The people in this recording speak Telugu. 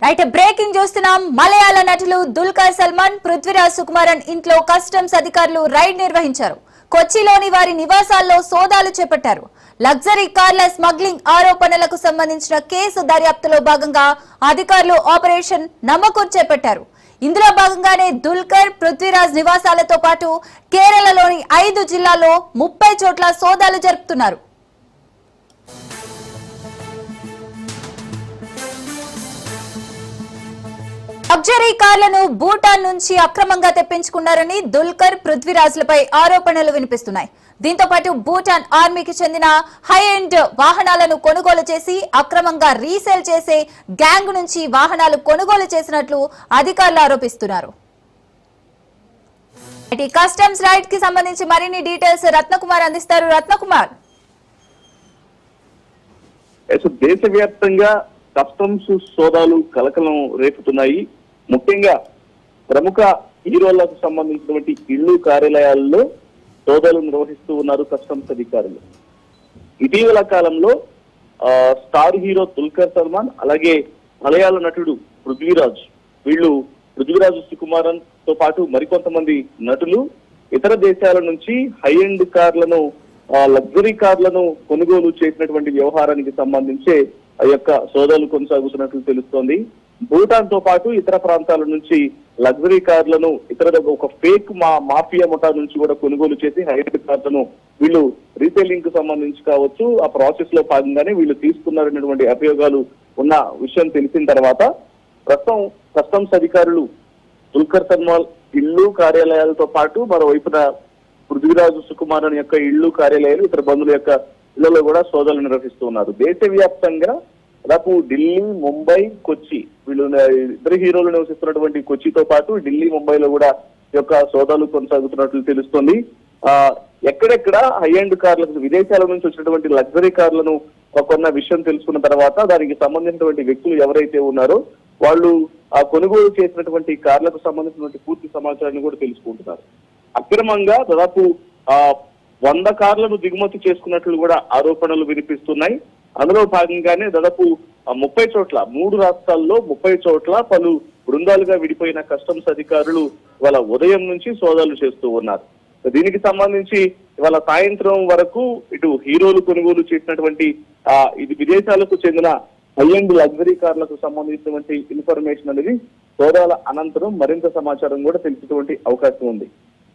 రైట్ బ్రేకింగ్ చూస్తున్నాం. మలయాళ నటులు దుల్కర్ సల్మాన్, పృథ్వీరాజ్ సుకుమారన్ ఇంట్లో కస్టమ్స్ అధికారులు రైడ్ నిర్వహించారు. కొచ్చిలోని వారి నివాసాల్లో సోదాలు చేపట్టారు. లగ్జరీ కార్ల స్మగ్లింగ్ ఆరోపణలకు సంబంధించిన కేసు దర్యాప్తులో భాగంగా అధికారులు ఆపరేషన్ నమ్మకం చేపట్టారు. ఇందులో భాగంగానే దుల్కర్, పృథ్వీరాజ్ నివాసాలతో పాటు కేరళలోని 5 జిల్లాల్లో 30 చోట్ల సోదాలు జరుపుతున్నారు. లగ్జరీ కార్లను భూటాన్ నుంచి అక్రమంగా తెప్పించుకున్నారని దుల్కర్, పృథ్వీరాజ్లపై ఆరోపణలు వినిపిస్తున్నాయి. దీంతో పాటు భూటాన్ ఆర్మీకి చెందిన హై ఎండ్ వాహనాలను కొనుగోలు చేసి అక్రమంగా రీసేల్ చేసే గ్యాంగ్ నుంచి వాహనాలు కొనుగోలు చేసినట్లు అధికారులు ఆరోపిస్తున్నారు. కస్టమ్స్ రైడ్ కి సంబంధించి మరిన్ని డీటెయిల్స్ రత్నకుమార్ అందిస్తారు. రత్నకుమార్, దేశవ్యాప్తంగా కస్టమ్స్ సోదాలు కలకలం రేపుతున్నాయి. ముఖ్యంగా ప్రముఖ హీరోలకు సంబంధించినటువంటి ఇళ్లు, కార్యాలయాల్లో సోదాలు నిర్వహిస్తూ ఉన్నారు కస్టమ్స్ అధికారులు. ఇటీవల కాలంలో స్టార్ హీరో దుల్కర్ సల్మాన్, అలాగే మలయాళ నటుడు పృథ్వీరాజ్, పృథ్వీరాజ్ సుకుమారన్ తో పాటు మరికొంతమంది నటులు ఇతర దేశాల నుంచి హై ఎండ్ కార్లను, లగ్జరీ కార్లను కొనుగోలు చేసినటువంటి వ్యవహారానికి సంబంధించే ఆ యొక్క సోదాలు కొనసాగుతున్నట్లు తెలుస్తోంది. భూటాన్ తో పాటు ఇతర ప్రాంతాల నుంచి లగ్జరీ కార్లను ఒక ఫేక్ మాఫియా ముఠా నుంచి కూడా కొనుగోలు చేసి హై ఎండ్ కార్లను వీళ్ళు రీసేలింగ్ కు సంబంధించి కావచ్చు, ఆ ప్రాసెస్ లో భాగంగానే వీళ్ళు తీసుకున్నారనేటువంటి అభియోగాలు ఉన్న విషయం తెలిసిన తర్వాత ప్రస్తుతం కస్టమ్స్ అధికారులు దుల్కర్ సల్మాన్ ఇళ్లు, కార్యాలయాలతో పాటు మరోవైపున పృథ్వీరాజ్ సుకుమారన్ యొక్క ఇళ్లు, కార్యాలయాలు, ఇతర బంధువుల యొక్క ఇళ్లలో కూడా సోదాలు నిర్వహిస్తున్నారు. దేశవ్యాప్తంగా దాదాపు ఢిల్లీ, ముంబై, కొచ్చి, వీళ్ళు ఇద్దరు హీరోలు నివసిస్తున్నటువంటి కొచ్చితో పాటు ఢిల్లీ, ముంబైలో కూడా ఈ యొక్క సోదాలు కొనసాగుతున్నట్లు తెలుస్తోంది. ఎక్కడెక్కడ హై ఎండ్ కార్లకు, విదేశాల నుంచి వచ్చినటువంటి లగ్జరీ కార్లను కొన్న విషయం తెలుసుకున్న తర్వాత దానికి సంబంధించినటువంటి వ్యక్తులు ఎవరైతే ఉన్నారో వాళ్ళు ఆ కొనుగోలు చేసినటువంటి కార్లకు సంబంధించినటువంటి పూర్తి సమాచారాన్ని కూడా తెలుసుకుంటున్నారు. అక్రమంగా దాదాపు 100 కార్లను దిగుమతి చేసుకున్నట్లు కూడా ఆరోపణలు వినిపిస్తున్నాయి. అందులో భాగంగానే దాదాపు 30 చోట్ల, 3 రాష్ట్రాల్లో 30 చోట్ల పలు బృందాలుగా విడిపోయిన కస్టమ్స్ అధికారులు ఇవాళ ఉదయం నుంచి సోదాలు చేస్తూ ఉన్నారు. దీనికి సంబంధించి ఇవాళ సాయంత్రం వరకు ఇటు హీరోలు కొనుగోలు చేసినటువంటి ఇది విదేశాలకు చెందిన హై ఎండ్ లగ్జరీ కార్లకు సంబంధించినటువంటి ఇన్ఫర్మేషన్ అనేది సోదాల అనంతరం మరింత సమాచారం కూడా తెలిసేటువంటి అవకాశం ఉంది.